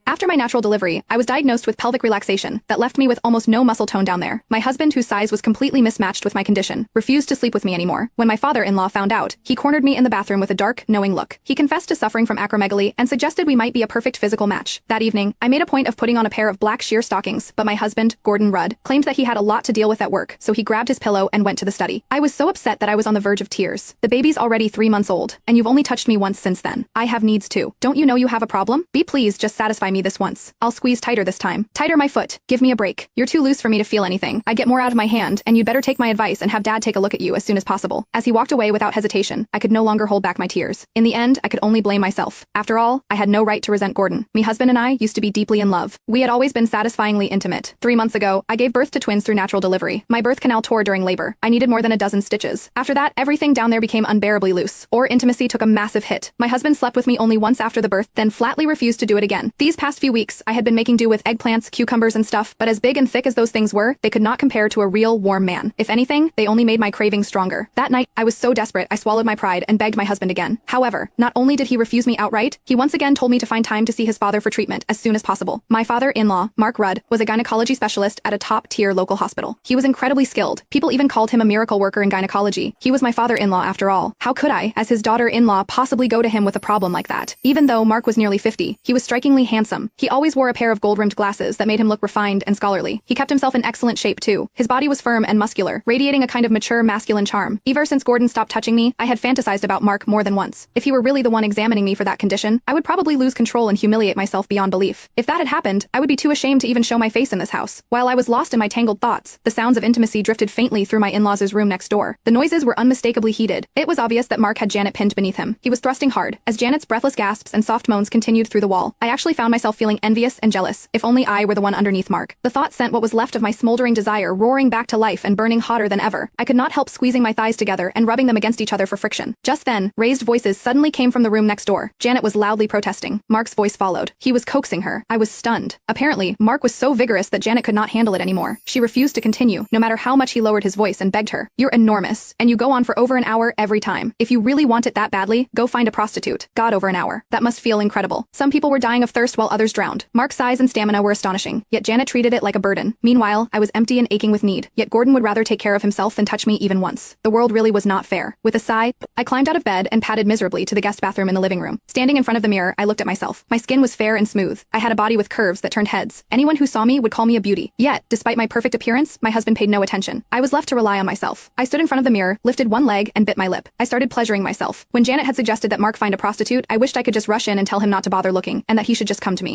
After my natural delivery, I was diagnosed with pelvic relaxation that left me with almost no muscle tone down there. My husband, whose size was completely mismatched with my condition, refused to sleep with me anymore. When my father-in-law found out, he cornered me in the bathroom with a dark, knowing look. He confessed to suffering from acromegaly and suggested we might be a perfect physical match. That evening, I made a point of putting on a pair of black sheer stockings, but my husband, Gordon Rudd, claimed that he had a lot to deal with at work, so he grabbed his pillow and went to the study. I was so upset that I was on the verge of tears. The baby's already 3 months old, and you've only touched me once since then. I have needs too. Don't you know you have a problem? Be please just satisfy me this once. I'll squeeze tighter this time. Tighter my foot. Give me a break. You're too loose for me to feel anything. I get more out of my hand, and you'd better take my advice and have Dad take a look at you as soon as possible. As he walked away without hesitation, I could no longer hold back my tears. In the end, I could only blame myself. After all, I had no right to resent Gordon. My husband and I used to be deeply in love. We had always been satisfyingly intimate. 3 months ago, I gave birth to twins through natural delivery. My birth canal tore during labor. I needed more than a dozen stitches. After that, everything down there became unbearably loose. Our intimacy took a massive hit. My husband slept with me only once after the birth, then flatly refused to do it again. These past few weeks, I had been making do with eggplants, cucumbers and stuff, but as big and thick as those things were, they could not compare to a real, warm man. If anything, they only made my cravings stronger. That night, I was so desperate, I swallowed my pride and begged my husband again. However, not only did he refuse me outright, he once again told me to find time to see his father for treatment as soon as possible. My father-in-law, Mark Rudd, was a gynecology specialist at a top-tier local hospital. He was incredibly skilled. People even called him a miracle worker in gynecology. He was my father-in-law after all. How could I, as his daughter-in-law, possibly go to him with a problem like that? Even though Mark was nearly 50, he was strikingly handsome. He always wore a pair of gold-rimmed glasses that made him look refined and scholarly. He kept himself in excellent shape too. His body was firm and muscular, radiating a kind of mature masculine charm. Ever since Gordon stopped touching me, I had fantasized about Mark more than once. If he were really the one examining me for that condition, I would probably lose control and humiliate myself beyond belief. If that had happened, I would be too ashamed to even show my face in this house. While I was lost in my tangled thoughts, the sounds of intimacy drifted faintly through my in-laws' room next door. The noises were unmistakably heated. It was obvious that Mark had Janet pinned beneath him. He was thrusting hard, as Janet's breathless gasps and soft moans continued through the wall. I actually found myself feeling envious and jealous. If only I were the one underneath Mark. The thought sent what was left of my smoldering desire roaring back to life and burning hotter than ever. I could not help squeezing my thighs together and rubbing them against each other for friction. Just then, raised voices suddenly came from the room next door. Janet was loudly protesting. Mark's voice followed. He was coaxing her. I was stunned. Apparently, Mark was so vigorous that Janet could not handle it anymore. She refused to continue, no matter how much he lowered his voice and begged her. You're enormous, and you go on for over an hour every time. If you really want it that badly, go find a prostitute. God, over an hour. That must feel incredible. Some people were dying of thirst while others drowned. Mark's size and stamina were astonishing, yet Janet treated it like a burden. Meanwhile, I was empty and aching with need, yet Gordon would rather take care of himself than touch me even once. The world really was not fair. With a sigh, I climbed out of bed and padded miserably to the guest bathroom in the living room. Standing in front of the mirror, I looked at myself. My skin was fair and smooth. I had a body with curves that turned heads. Anyone who saw me would call me a beauty. Yet, despite my perfect appearance, my husband paid no attention. I was left to rely on myself. I stood in front of the mirror, lifted one leg, and bit my lip. I started pleasuring myself. When Janet had suggested that Mark find a prostitute, I wished I could just rush in and tell him not to bother looking, and that he should just come to me.